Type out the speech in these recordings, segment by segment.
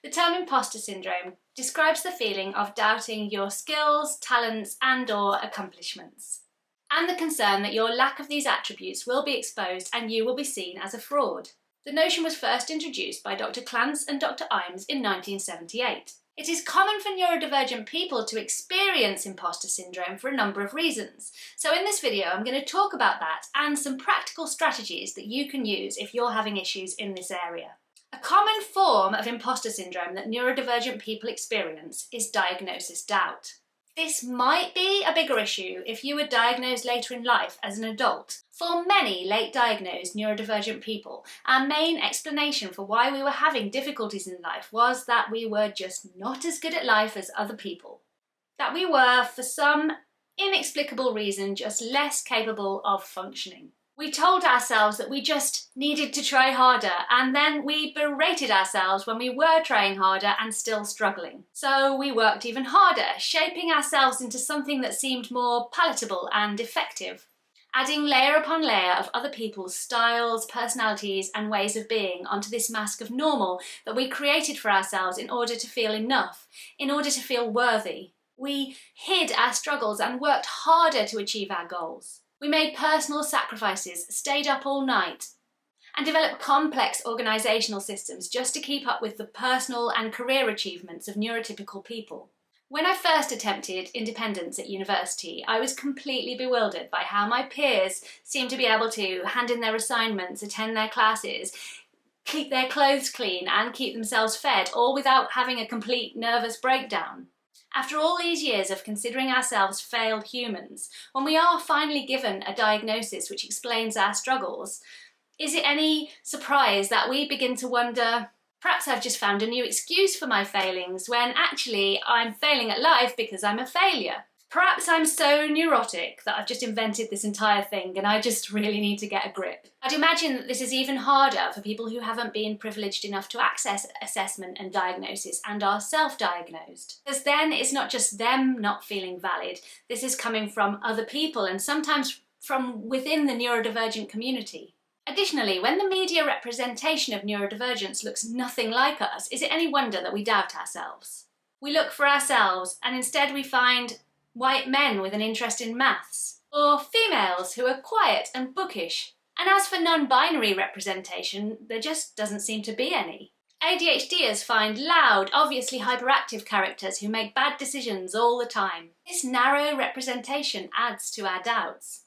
The term imposter syndrome describes the feeling of doubting your skills, talents, and/or accomplishments, and the concern that your lack of these attributes will be exposed and you will be seen as a fraud. The notion was first introduced by Dr. Clance and Dr. Imes in 1978. It is common for neurodivergent people to experience imposter syndrome for a number of reasons. So in this video, I'm going to talk about that and some practical strategies that you can use if you're having issues in this area. A common form of imposter syndrome that neurodivergent people experience is diagnosis doubt. This might be a bigger issue if you were diagnosed later in life as an adult. For many late diagnosed neurodivergent people, our main explanation for why we were having difficulties in life was that we were just not as good at life as other people. That we were, for some inexplicable reason, just less capable of functioning. We told ourselves that we just needed to try harder, and then we berated ourselves when we were trying harder and still struggling. So we worked even harder, shaping ourselves into something that seemed more palatable and effective, adding layer upon layer of other people's styles, personalities, and ways of being onto this mask of normal that we created for ourselves in order to feel enough, in order to feel worthy. We hid our struggles and worked harder to achieve our goals. We made personal sacrifices, stayed up all night, and developed complex organisational systems just to keep up with the personal and career achievements of neurotypical people. When I first attempted independence at university, I was completely bewildered by how my peers seemed to be able to hand in their assignments, attend their classes, keep their clothes clean, and keep themselves fed, all without having a complete nervous breakdown. After all these years of considering ourselves failed humans, when we are finally given a diagnosis which explains our struggles, is it any surprise that we begin to wonder, perhaps I've just found a new excuse for my failings, when actually I'm failing at life because I'm a failure. Perhaps I'm so neurotic that I've just invented this entire thing and I just really need to get a grip. I'd imagine that this is even harder for people who haven't been privileged enough to access assessment and diagnosis and are self-diagnosed. Because then it's not just them not feeling valid, this is coming from other people and sometimes from within the neurodivergent community. Additionally, when the media representation of neurodivergence looks nothing like us, is it any wonder that we doubt ourselves? We look for ourselves and instead we find white men with an interest in maths, or females who are quiet and bookish. And as for non-binary representation, there just doesn't seem to be any. ADHDers find loud, obviously hyperactive characters who make bad decisions all the time. This narrow representation adds to our doubts.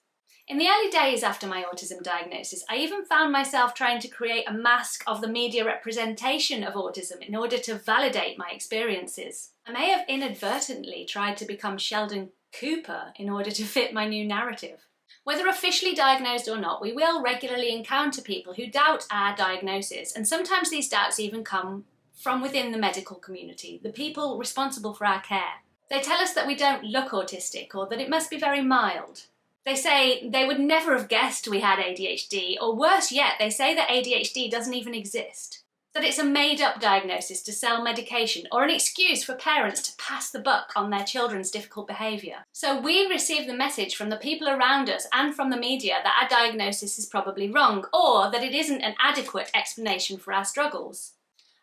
In the early days after my autism diagnosis, I even found myself trying to create a mask of the media representation of autism in order to validate my experiences. I may have inadvertently tried to become Sheldon Cooper in order to fit my new narrative. Whether officially diagnosed or not, we will regularly encounter people who doubt our diagnosis, and sometimes these doubts even come from within the medical community, the people responsible for our care. They tell us that we don't look autistic or that it must be very mild. They say they would never have guessed we had ADHD, or worse yet, they say that ADHD doesn't even exist. That it's a made-up diagnosis to sell medication or an excuse for parents to pass the buck on their children's difficult behaviour. So we receive the message from the people around us and from the media that our diagnosis is probably wrong, or that it isn't an adequate explanation for our struggles.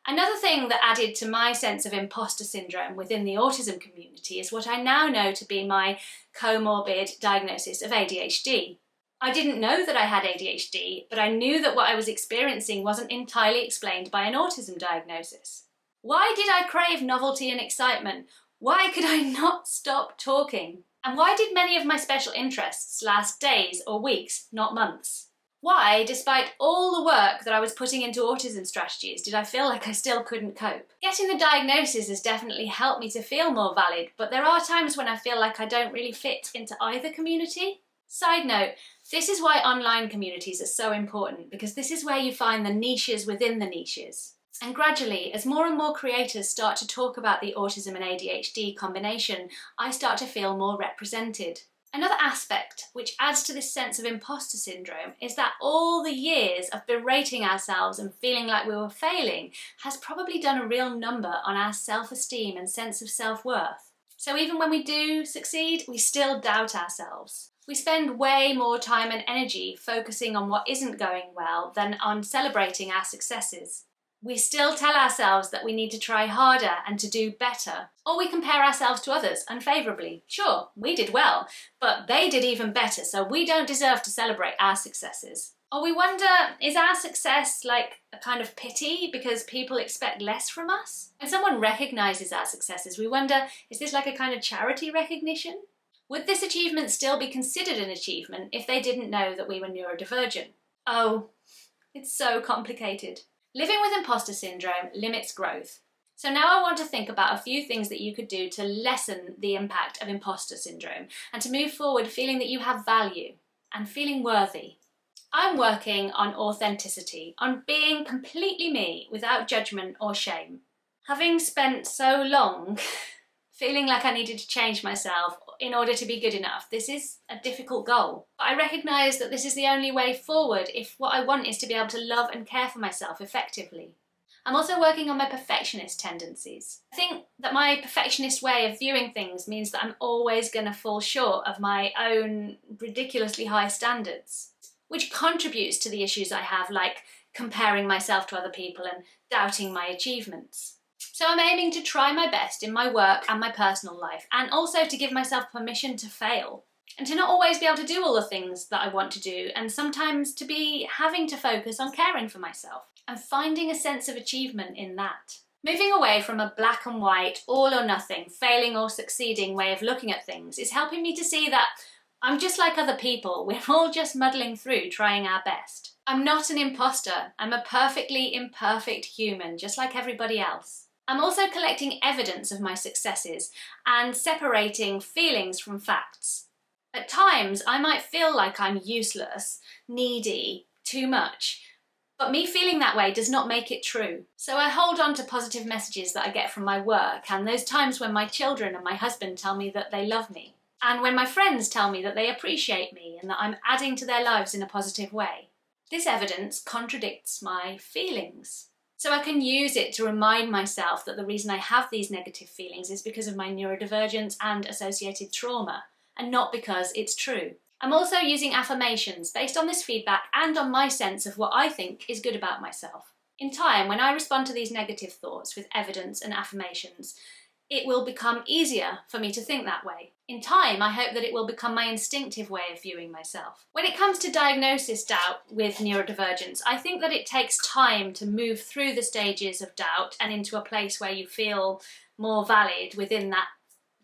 Another thing that added to my sense of imposter syndrome within the autism community is what I now know to be my comorbid diagnosis of ADHD. I didn't know that I had ADHD, but I knew that what I was experiencing wasn't entirely explained by an autism diagnosis. Why did I crave novelty and excitement? Why could I not stop talking? And why did many of my special interests last days or weeks, not months? Why, despite all the work that I was putting into autism strategies, did I feel like I still couldn't cope? Getting the diagnosis has definitely helped me to feel more valid, but there are times when I feel like I don't really fit into either community. Side note, this is why online communities are so important, because this is where you find the niches within the niches. And gradually, as more and more creators start to talk about the autism and ADHD combination, I start to feel more represented. Another aspect which adds to this sense of imposter syndrome is that all the years of berating ourselves and feeling like we were failing has probably done a real number on our self-esteem and sense of self-worth. So even when we do succeed, we still doubt ourselves. We spend way more time and energy focusing on what isn't going well than on celebrating our successes. We still tell ourselves that we need to try harder and to do better. Or we compare ourselves to others unfavourably. Sure, we did well, but they did even better, so we don't deserve to celebrate our successes. Or we wonder, is our success like a kind of pity because people expect less from us? When someone recognises our successes, we wonder, is this like a kind of charity recognition? Would this achievement still be considered an achievement if they didn't know that we were neurodivergent? Oh, it's so complicated. Living with imposter syndrome limits growth. So now I want to think about a few things that you could do to lessen the impact of imposter syndrome and to move forward feeling that you have value and feeling worthy. I'm working on authenticity, on being completely me without judgment or shame. Having spent so long feeling like I needed to change myself in order to be good enough, this is a difficult goal. But I recognise that this is the only way forward if what I want is to be able to love and care for myself effectively. I'm also working on my perfectionist tendencies. I think that my perfectionist way of viewing things means that I'm always going to fall short of my own ridiculously high standards, which contributes to the issues I have, like comparing myself to other people and doubting my achievements. So I'm aiming to try my best in my work and my personal life, and also to give myself permission to fail, and to not always be able to do all the things that I want to do, and sometimes to be having to focus on caring for myself, and finding a sense of achievement in that. Moving away from a black and white, all or nothing, failing or succeeding way of looking at things is helping me to see that I'm just like other people. We're all just muddling through, trying our best. I'm not an imposter. I'm a perfectly imperfect human, just like everybody else. I'm also collecting evidence of my successes and separating feelings from facts. At times, I might feel like I'm useless, needy, too much, but me feeling that way does not make it true. So I hold on to positive messages that I get from my work and those times when my children and my husband tell me that they love me. And when my friends tell me that they appreciate me and that I'm adding to their lives in a positive way. This evidence contradicts my feelings. So I can use it to remind myself that the reason I have these negative feelings is because of my neurodivergence and associated trauma, and not because it's true. I'm also using affirmations based on this feedback and on my sense of what I think is good about myself. In time, when I respond to these negative thoughts with evidence and affirmations, it will become easier for me to think that way. In time, I hope that it will become my instinctive way of viewing myself. When it comes to diagnosis doubt with neurodivergence, I think that it takes time to move through the stages of doubt and into a place where you feel more valid within that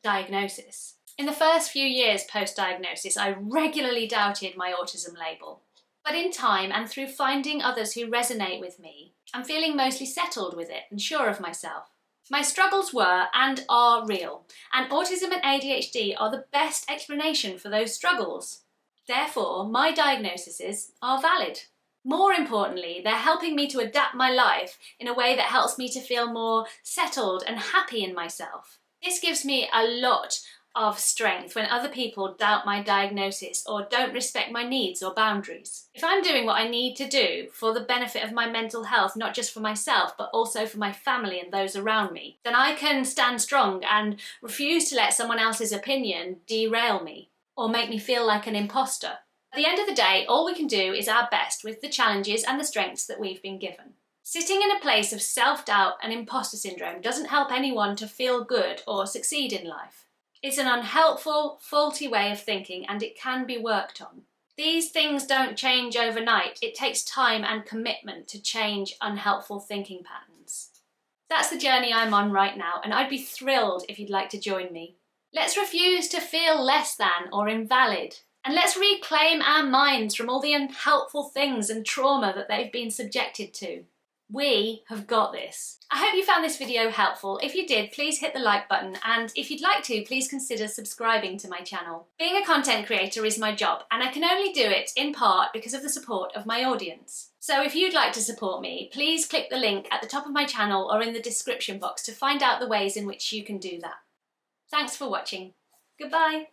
diagnosis. In the first few years post-diagnosis, I regularly doubted my autism label. But in time, and through finding others who resonate with me, I'm feeling mostly settled with it and sure of myself. My struggles were and are real, and autism and ADHD are the best explanation for those struggles. Therefore, my diagnoses are valid. More importantly, they're helping me to adapt my life in a way that helps me to feel more settled and happy in myself. This gives me a lot of strength when other people doubt my diagnosis or don't respect my needs or boundaries. If I'm doing what I need to do for the benefit of my mental health, not just for myself, but also for my family and those around me, then I can stand strong and refuse to let someone else's opinion derail me or make me feel like an imposter. At the end of the day, all we can do is our best with the challenges and the strengths that we've been given. Sitting in a place of self-doubt and imposter syndrome doesn't help anyone to feel good or succeed in life. It's an unhelpful, faulty way of thinking, and it can be worked on. These things don't change overnight. It takes time and commitment to change unhelpful thinking patterns. That's the journey I'm on right now, and I'd be thrilled if you'd like to join me. Let's refuse to feel less than or invalid, and let's reclaim our minds from all the unhelpful things and trauma that they've been subjected to. We have got this. I hope you found this video helpful. If you did, please hit the like button, and if you'd like to, please consider subscribing to my channel. Being a content creator is my job, and I can only do it in part because of the support of my audience. So if you'd like to support me, please click the link at the top of my channel or in the description box to find out the ways in which you can do that. Thanks for watching. Goodbye.